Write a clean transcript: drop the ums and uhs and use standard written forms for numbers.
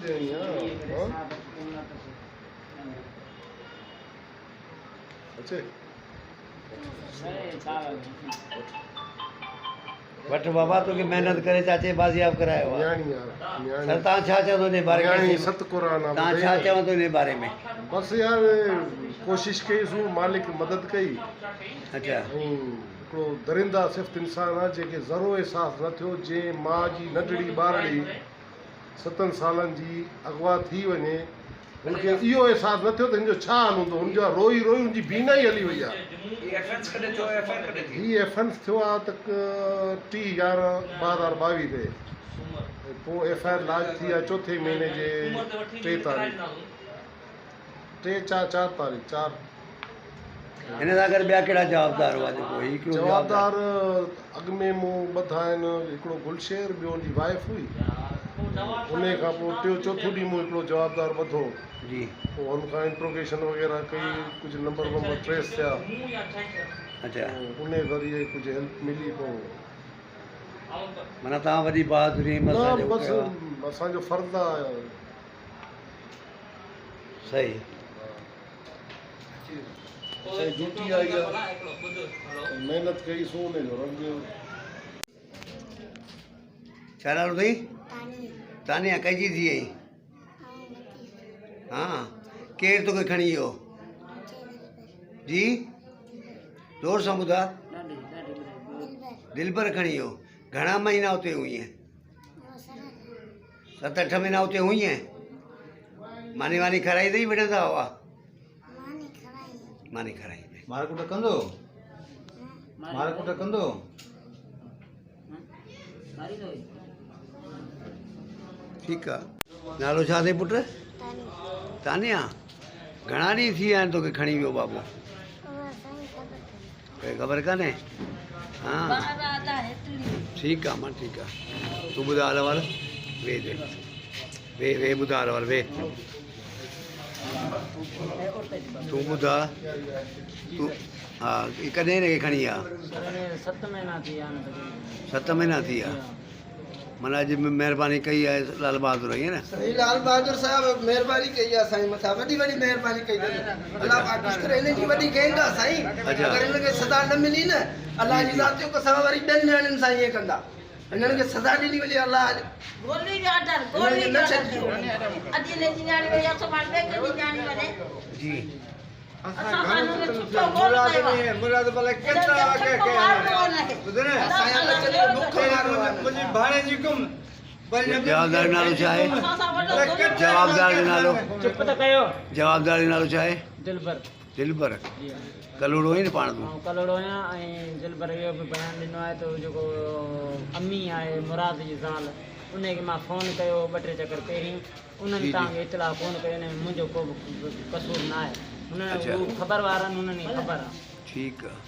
देनी है अच्छा वट बाबा तो की मेहनत करे चाचे बाजियाब करायो न्याणी यार सर ता छा चवंदो ने बारे न्याणी में सत कुरान ता छा चवंदो ने बारे में बस यार कोशिश कईसूं मालिक मदद कई अच्छा हिकिड़ो दरिंदा सिफ़्त इंसान आहे जेके ज़रो एहसास न थियो जंहिं माउ जी नंढड़ी ॿारड़ी 7 सालनि जी अगवा थी वञे हुनखे इहो एहसास न थियो त हिनजो छा हाल हूंदो हुनजा रोई रोई हुनजी बीना ई हली वई आहे हीअ एफएंस थियो आहे त 30/11/2022 ते पोइ एफआईआर लाज थी आहे 4 महीने जे 3 तारीख़ 4 तारीख़ हिन सां गॾु ॿिया कहिड़ा जवाबदार हुआ जेको हिकिड़ो जवाबदार अॻु में मूं ॿधा आहिनि हिकिड़ो गुलशेर ॿियो हुनजी वाइफ हुई उन खां पोइ टियों चोथों ॾींहुं मूं हिकिड़ो जवाबदार ॿधो जी पोइ हुनखां इंट्रोगेशन वग़ैरह कई कुझु नंबर ट्रेस थिया अच्छा उन ज़रिए कुझु हेल्प मिली पोइ माना तव्हां वॾी बहादुरी न बसि असांजो फ़र्ज़ु आहे सही ड्यूटी आई आहे महिनत कई सो उन जो रंग छा नालो अथई तानिया कंहिंजी थी आई हा केरु तोखे खणी वियो जी ज़ोर सां ॿुधा दिलबर खणी वियो घणा महीना उते हुई 7-8 महीना उते हुई मानी वानी खाराई अथई विढ़ंदा हुआ मानी खाराई मारकुट कंदो ठीकु आहे नालो छा अथई पुटु तानिया घणा ॾींहं थी विया आहिनि तोखे खणी वियो बाबू कोई ख़बर कान्हे हा ठीकु आहे मां ठीकु आहे तूं ॿुधा हल वे ॿुधा हल वे तूं ॿुधा तूं हा कॾहिं हिनखे खणी आहे 7 महीना थी विया 7 महीना थी विया माना अॼु महिरबानी कई आहे लाल बहादुर ईअं न साईं लाल बहादुर साहब महिरबानी कई आहे साईं मथां वॾी महिरबानी कई अथनि अलाह पाक शुक्र हिन जी वॾी गेंग आहे साईं अगरि हिनखे सज़ा न मिली न अलाह जी ज़ात जो कसम वरी 2 ॼणनि सां ईअं कंदा हिननि खे सज़ा ॾिनी वञे अलाह गोली जो ऑर्डर गोली जो अॼु ले जी ॼाणी वई असां पाण ॿिए कंहिंजी ॼाणी वञे जी असां कानून छुट्टो गोल मुराद भले केतिरा के ॿुध न मुंहिंजी भाणे जी कुम जवाबदार नालो छा आहे जवाबदार जो नालो चुप त कयो जवाबदार जो नालो छा आहे दिलबर जी कलोड़ो ई न पाण तूं कलोड़ो आहियां ऐं दिलबर इहो बि बयानु ॾिनो आहे त जेको अम्मी आहे मुराद जी ज़ाल उनखे मां फ़ोन कयो 2-3 चकर पहिरीं उन्हनि तव्हांखे इतलाह कोन कयो हिन में मुंहिंजो को बि कसूर न आहे उन्हनि ख़बर वारनि उन्हनि खे ख़बर आहे ठीकु आहे